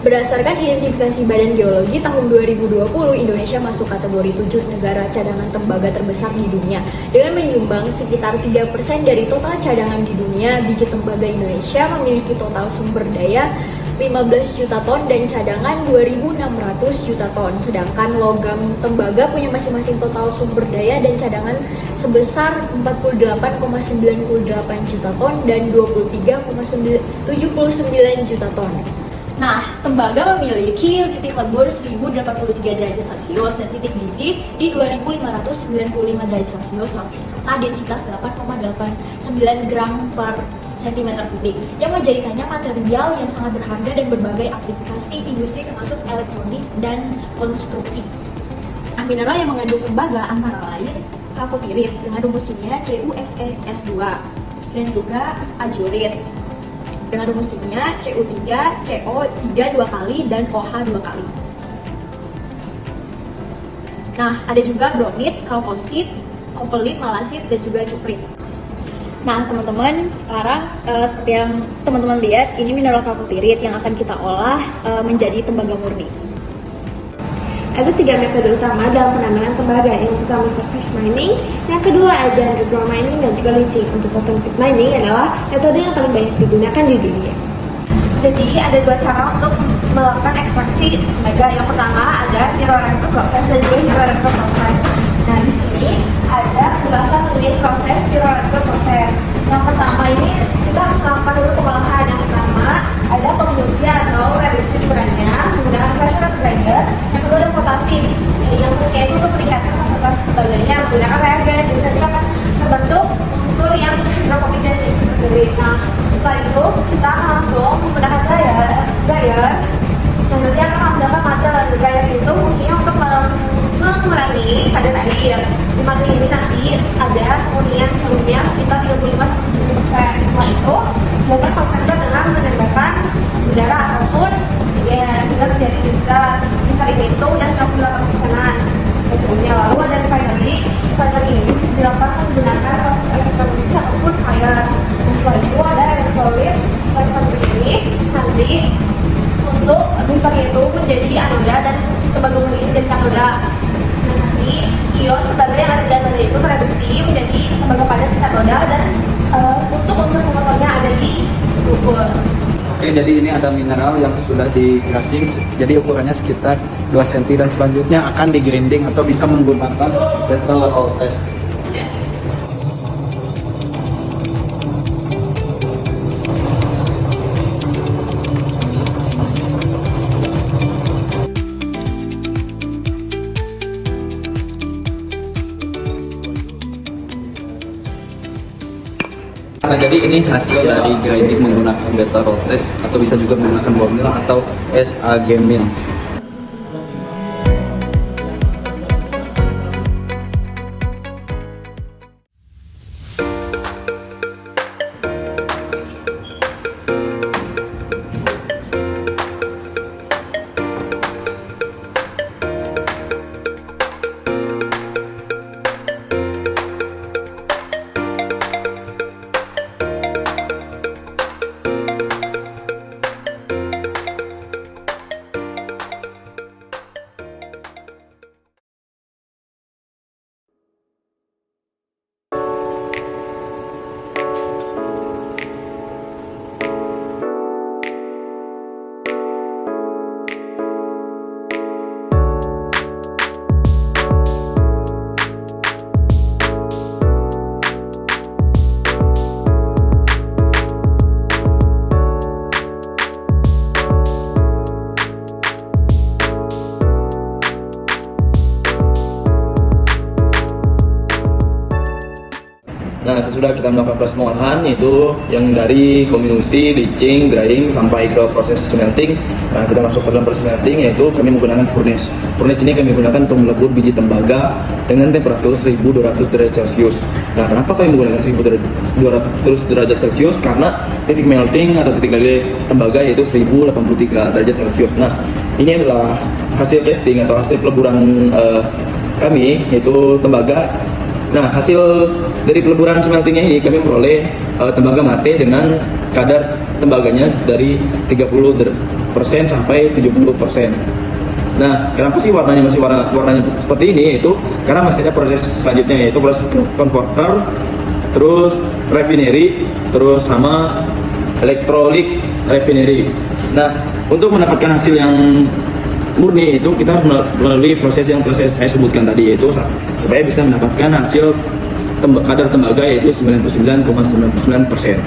Berdasarkan identifikasi Badan Geologi tahun 2020, Indonesia masuk kategori 7 negara cadangan tembaga terbesar di dunia dengan menyumbang sekitar 3% dari total cadangan di dunia. Biji tembaga Indonesia memiliki total sumber daya 15 juta ton dan cadangan 2.600 juta ton. Sedangkan logam tembaga punya masing-masing total sumber daya dan cadangan sebesar 48,98 juta ton dan 23,79 juta ton. Nah, tembaga memiliki titik lebur 1083 derajat Celcius dan titik didih di 2595 derajat Celcius serta densitas 8,89 gram per cm kubik yang menjadikannya material yang sangat berharga dan berbagai aplikasi industri termasuk elektronik dan konstruksi. Nah, mineral yang mengandung tembaga antara lain kalkopirit dengan rumus kimia CuFeS2 dan juga azurit dengan rumus kimia Cu3, CO3 2 kali dan OH 2 kali. Nah, ada juga bronit, kalkosit, kovalit, malasit, dan juga cuprit. Nah, teman-teman, sekarang seperti yang teman-teman lihat, ini mineral kalkopirit yang akan kita olah menjadi tembaga murni. Ada 3 metode utama dalam penambangan tembaga. Yang pertama surface mining, yang kedua ada underground mining, dan juga leaching. Untuk open pit mining adalah metode yang paling banyak digunakan di dunia. Jadi ada 2 cara untuk melakukan ekstraksi tembaga. Yang pertama ada pyroreactor process dan juga hydroreactor process. Nah, di sini ada penjelasan mengenai proses pyroreactor process. Yang pertama ini kita harus melakukan dulu pengolahan. Yang pertama ada pembusian atau reduksi curannya menggunakan pressure grinder. Yang kedua ada potasi. Yang terusnya itu untuk meningkatkan konsentrasi tembaganya menggunakan reagen. Jadi nanti akan terbentuk unsur yang hidrokopijen sendiri. Nah, setelah itu kita langsung menggunakan dryer yang nanti akan menghasilkan material. Dryer itu fungsinya untuk mengurangi kadar air. Di material ini nanti ada kemurnian volumenya sekitar 35-40%. Setelah itu dilakukan konverter dengan menembakkan udara ataupun oksigen sehingga terjadi kristal ini itu udah 98%-an. Kemudian lalu ada refinery ini bisa dilakukan menggunakan proses elektrolisis ataupun fire. Setelah itu ada elektrolit refinery ini nanti untuk kristal itu menjadi anoda dan tembaga murni menjadi katoda. Nanti ion tembaga yang ada di anoda itu tereduksi menjadi tembaga padat di katoda dan untuk unsur pemotongnya ada di kubur. Oke, jadi ini ada mineral yang sudah di crushing, jadi ukurannya sekitar 2 cm dan selanjutnya akan di grinding atau bisa menggunakan battle roll test. Nah, jadi ini hasil dari grinding menggunakan beta roll test atau bisa juga menggunakan ball mill atau SAG mill. Nah, sesudah kita melakukan proses pengolahan yaitu yang dari kombinasi, leaching, drying sampai ke proses smelting. Nah, kita masuk ke dalam proses smelting yaitu kami menggunakan furnace. Furnace ini kami gunakan untuk melebur biji tembaga dengan temperatur 1200 derajat Celcius. Nah, kenapa kami menggunakan 1200 derajat Celcius? Karena titik melting atau titik leleh tembaga yaitu 1083 derajat Celcius. Nah, ini adalah hasil testing atau hasil peleburan kami, yaitu tembaga Nah, hasil dari peleburan smeltingnya ini kami memperoleh tembaga mate dengan kadar tembaganya dari 30% sampai 70%. Nah, kenapa sih warnanya masih warnanya seperti ini? Itu karena masih ada proses selanjutnya, yaitu proses converter, terus refinery, terus sama elektrolik refinery. Nah, untuk mendapatkan hasil yang murni itu kita harus melalui proses saya sebutkan tadi, yaitu supaya bisa mendapatkan hasil kadar tembaga yaitu 99,99%.